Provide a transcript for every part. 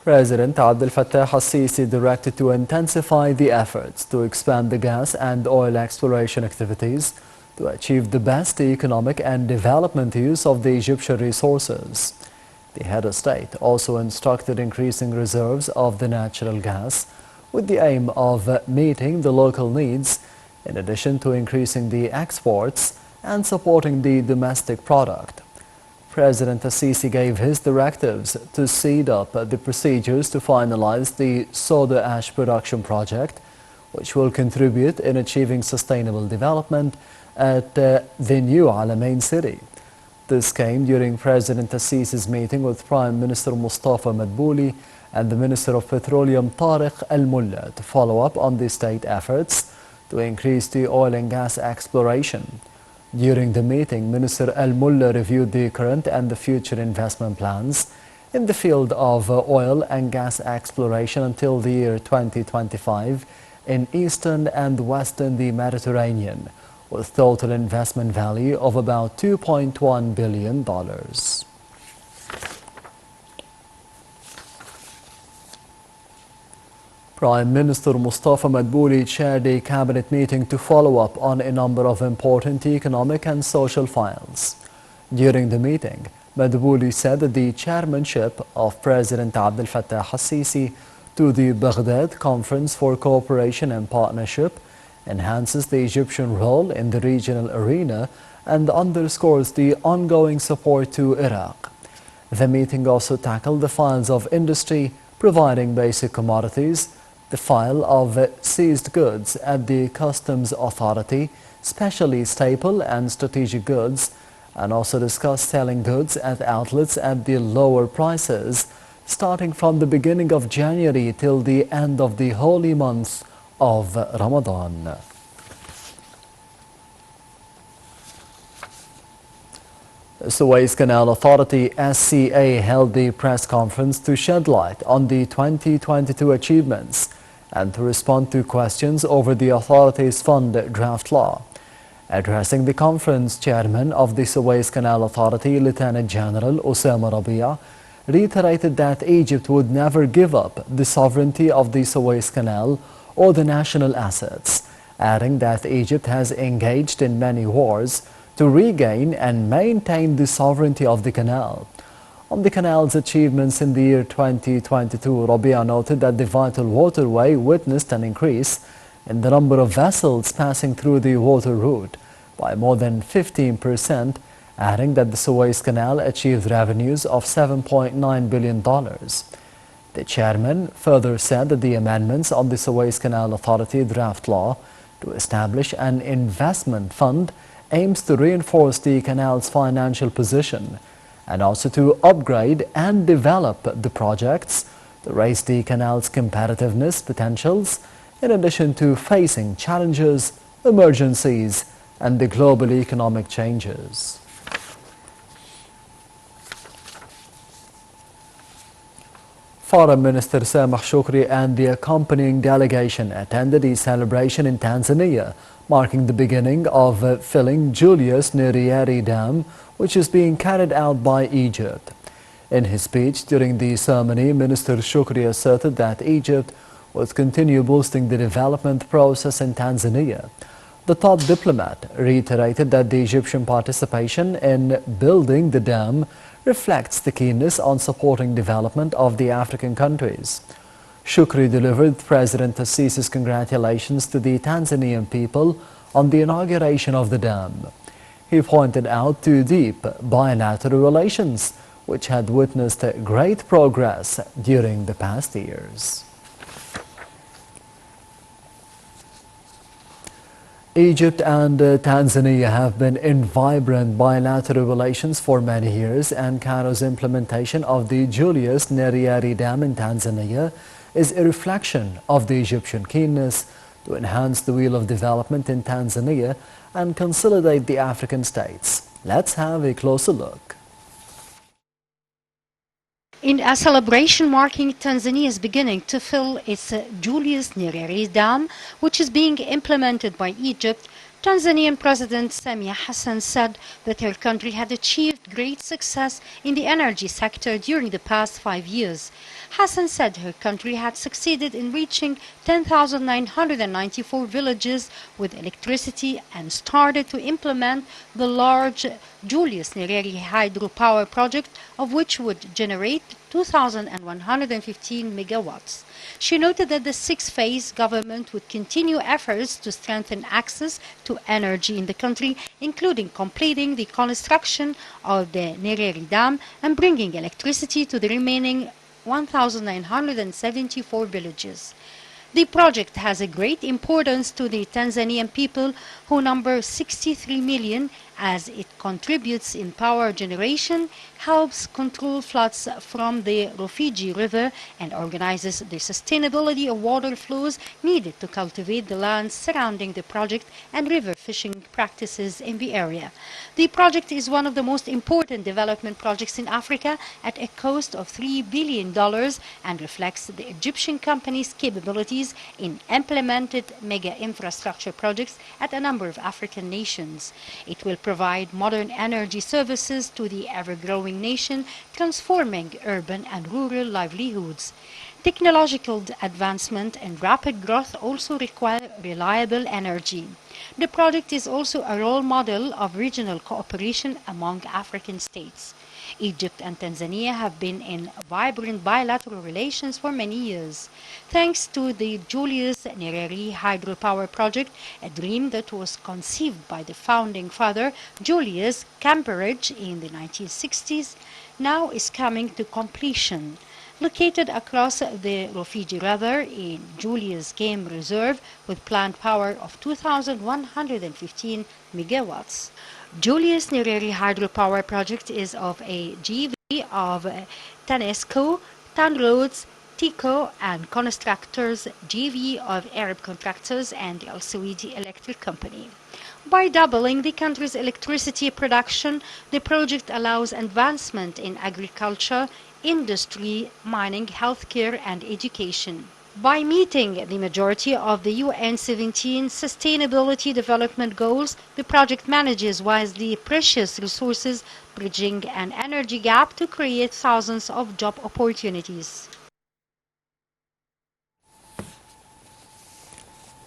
President Abdel Fattah al-Sisi directed to intensify the efforts to expand the gas and oil exploration activities to achieve the best economic and development use of the Egyptian resources. The head of state also instructed increasing reserves of the natural gas with the aim of meeting the local needs, in addition to increasing the exports and supporting the domestic product. President al-Sisi gave his directives to speed up the procedures to finalize the soda ash production project, which will contribute in achieving sustainable development at the new Alamein city. This came during President al-Sisi's meeting with Prime Minister Mustafa Madbouli and the Minister of Petroleum Tariq Al-Mulla to follow up on the state efforts to increase the oil and gas exploration. During the meeting, Minister Al-Mulla reviewed the current and the future investment plans in the field of oil and gas exploration until the year 2025 in eastern and western the Mediterranean, with total investment value of about $2.1 billion. Prime Minister Mustafa Madbouli chaired a cabinet meeting to follow up on a number of important economic and social files. During the meeting, Madbouli said that the chairmanship of President Abdel Fattah al-Sisi to the Baghdad Conference for Cooperation and Partnership enhances the Egyptian role in the regional arena and underscores the ongoing support to Iraq. The meeting also tackled the files of industry providing basic commodities, the file of seized goods at the Customs Authority, especially staple and strategic goods, and also discussed selling goods at outlets at the lower prices, starting from the beginning of January till the end of the holy month of Ramadan. The Suez Canal Authority (SCA) held the press conference to shed light on the 2022 achievements and to respond to questions over the authority's fund draft law. Addressing the conference, Chairman of the Suez Canal Authority, Lieutenant General Osama Rabia, reiterated that Egypt would never give up the sovereignty of the Suez Canal or the national assets, adding that Egypt has engaged in many wars to regain and maintain the sovereignty of the canal. On the canal's achievements in the year 2022, Rabia noted that the vital waterway witnessed an increase in the number of vessels passing through the water route by more than 15%, adding that the Suez Canal achieved revenues of $7.9 billion. The chairman further said that the amendments on the Suez Canal Authority draft law to establish an investment fund aims to reinforce the canal's financial position and also to upgrade and develop the projects to raise the canal's competitiveness potentials, in addition to facing challenges, emergencies, and the global economic changes. Foreign Minister Sameh Shoukry and the accompanying delegation attended a celebration in Tanzania, marking the beginning of filling Julius Nyerere Dam, which is being carried out by Egypt. In his speech during the ceremony, Minister Shoukry asserted that Egypt would continue boosting the development process in Tanzania. The top diplomat reiterated that the Egyptian participation in building the dam reflects the keenness on supporting development of the African countries. Shoukry delivered President al-Sisi's congratulations to the Tanzanian people on the inauguration of the dam. He pointed out to deep bilateral relations, which had witnessed great progress during the past years. Egypt and Tanzania have been in vibrant bilateral relations for many years, and Cairo's implementation of the Julius Nyerere Dam in Tanzania is a reflection of the Egyptian keenness to enhance the wheel of development in Tanzania and consolidate the African states. Let's have a closer look. In a celebration marking Tanzania's beginning to fill its Julius Nyerere Dam, which is being implemented by Egypt, Tanzanian President Samia Hassan said that her country had achieved great success in the energy sector during the past 5 years. Hassan said her country had succeeded in reaching 10,994 villages with electricity and started to implement the large Julius Nyerere hydropower project, of which would generate 2,115 megawatts. She noted that the six-phase government would continue efforts to strengthen access to energy in the country, including completing the construction of the Nyerere Dam and bringing electricity to the remaining 1,974 villages. The project has a great importance to the Tanzanian people, who number 63 million, as it contributes in power generation, helps control floods from the Rufiji River, and organizes the sustainability of water flows needed to cultivate the lands surrounding the project and river fishing practices in the area. The project is one of the most important development projects in Africa at a cost of $3 billion and reflects the Egyptian company's capabilities in implemented mega infrastructure projects at a number of African nations. It will provide modern energy services to the ever-growing nation, transforming urban and rural livelihoods. Technological advancement and rapid growth also require reliable energy. The project is also a role model of regional cooperation among African states. Egypt and Tanzania have been in vibrant bilateral relations for many years. Thanks to the Julius Nyerere hydropower project, a dream that was conceived by the founding father, Julius Camperidge, in the 1960s, now is coming to completion. Located across the Rufiji River in Julius Game Reserve with planned power of 2,115 megawatts. Julius Nyerere hydropower project is of a JV of TANESCO, TANROADS, TICO, and Constructors JV of Arab Contractors and Al Saudi Electric Company. By doubling the country's electricity production, the project allows advancement in agriculture, industry, mining, healthcare, and education. By meeting the majority of the UN 17 Sustainability Development Goals, the project manages wisely precious resources, bridging an energy gap to create thousands of job opportunities.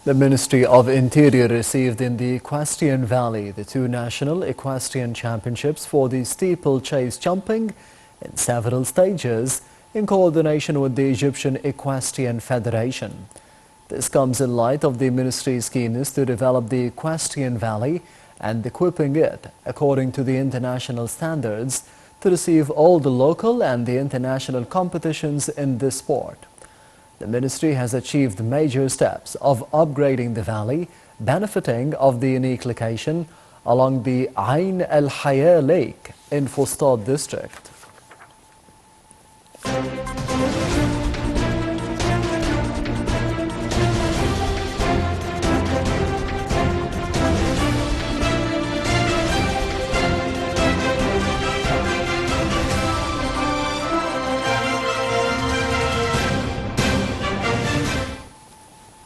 The Ministry of Interior received in the Equestrian Valley the two national equestrian championships for the steeplechase jumping in several stages in coordination with the Egyptian Equestrian Federation. This comes in light of the ministry's keenness to develop the Equestrian Valley and equipping it according to the international standards to receive all the local and the international competitions in this sport. The ministry has achieved major steps of upgrading the valley, benefiting of the unique location along the Ain el-Haya Lake in Fustat district.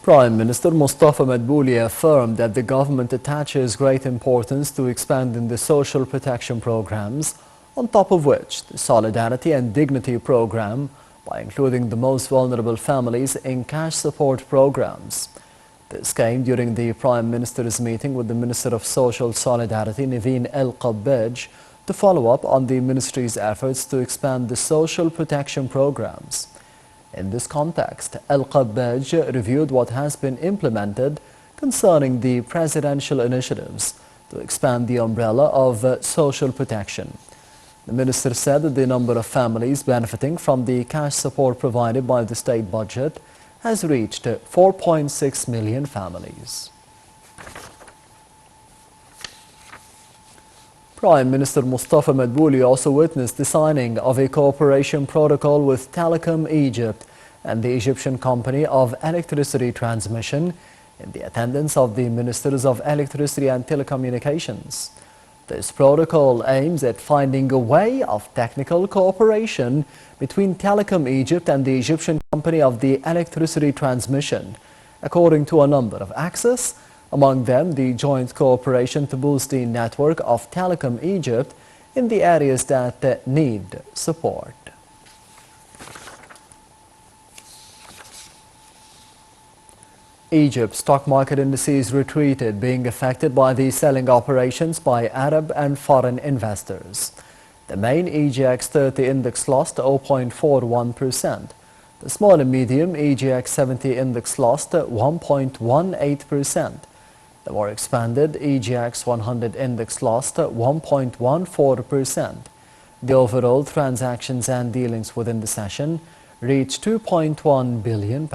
Prime Minister Mustafa Madbouli affirmed that the government attaches great importance to expanding the social protection programs, on top of which the Solidarity and Dignity program, by including the most vulnerable families in cash support programs. This came during the Prime Minister's meeting with the Minister of Social Solidarity, Naveen El-Qabbaj, to follow up on the ministry's efforts to expand the social protection programs. In this context, El-Qabbaj reviewed what has been implemented concerning the presidential initiatives to expand the umbrella of social protection. The minister said that the number of families benefiting from the cash support provided by the state budget has reached 4.6 million families. Prime Minister Mustafa Madbouli also witnessed the signing of a cooperation protocol with Telecom Egypt and the Egyptian Company of Electricity Transmission in the attendance of the Ministers of Electricity and Telecommunications. This protocol aims at finding a way of technical cooperation between Telecom Egypt and the Egyptian Company of the Electricity Transmission, according to a number of axes, Among them, the joint cooperation to boost the network of Telecom Egypt in the areas that need support. Egypt's stock market indices retreated, being affected by the selling operations by Arab and foreign investors. The main EGX 30 index lost 0.41%. The small and medium EGX 70 index lost 1.18%. The more expanded EGX 100 index lost 1.14%. The overall transactions and dealings within the session reached £2.1 billion.